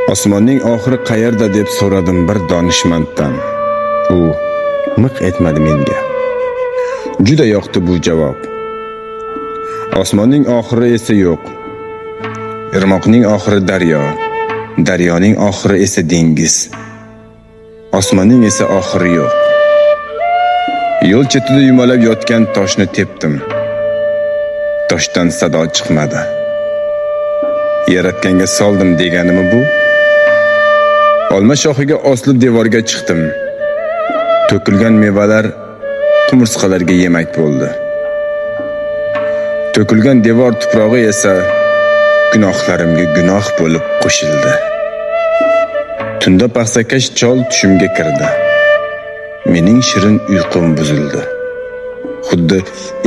Osmonning oxiri qayerda deb so'radim bir donishmanddan. U miq etmadi menga. Juda yoqdi bu javob. Osmonning oxiri esa yo'q. Irmoqning oxiri daryo, daryoning oxiri esa dengiz. Osmonning esa oxiri yo'q. Yo'l chetida yumalab yotgan toshni tepdim. Toshdan sado chiqmadi. Yaratganga soldim deganimi bu? Olma shoxiga osilib devorga chiqdim. To'kilgan mevalar qumursqalarga yemak bo'ldi. To'kilgan devor tuprog'i esa gunohlarimga gunoh bo'lib qo'shildi. Tunda paxsakash chol tushimga kirdi. Mening shirin uyqum buzildi. Xuddi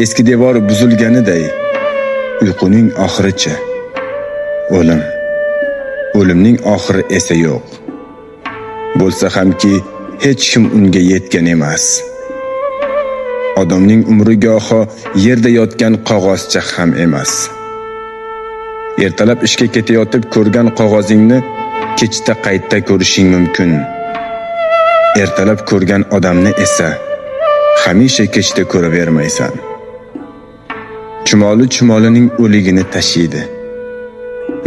eski devor buzilganiday uyquning oxiricha o'lim. O'limning oxiri esa yo'q. Bo'lsa hamki hech kim unga yetgan emas. Odamning umri goho yerda yotgan qog'ozcha ham emas. Ertalab ishga ketayotib ko'rgan qog'ozingni kechda qayta ko'rishing mumkin. Ertalab ko'rgan odamni esa hamisha kechda ko'ravermaysan. Chumoli chumolining o'ligini tashiydi.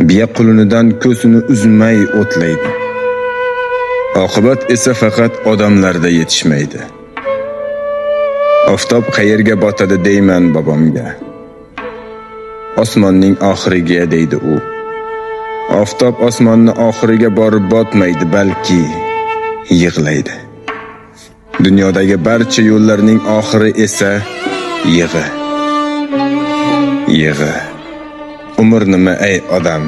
Biya qulunidan ko'zini uzmay o'tlaydi. Oqibat esa faqat odamlarda yetishmaydi. Oftob qayerga botadi deyman bobomga. Osmonning oxiriga deydi u. Oftob osmonning oxiriga borib botmaydi, balki yig'laydi. Dunyodagi barcha yo'llarning oxiri esa yig'i. Yig'i. Umr nima ey odam?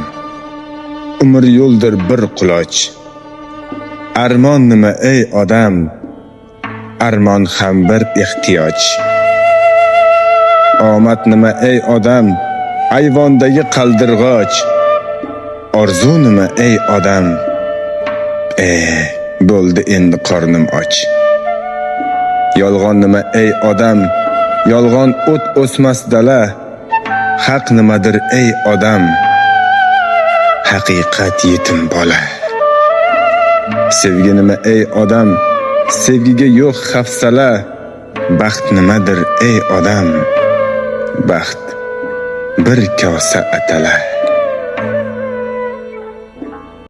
Umr yo'ldir bir quloch. Armon nima ey odam? Armon ham bir ehtiyoj. Omad nima ey odam? Ayvondagi qaldirg'och. Orzu nima ey odam? Bo'ldi endi qornim och. Yolg'on nima ey odam? Yolg'on o't o'smas dala. Haq nimadir ey odam? Haqiqat yetim bola. Sevgi nima ey odam? Sevgiga yo'q hafsala. Baxt nimadir ey odam? Baxt bir kosa atala.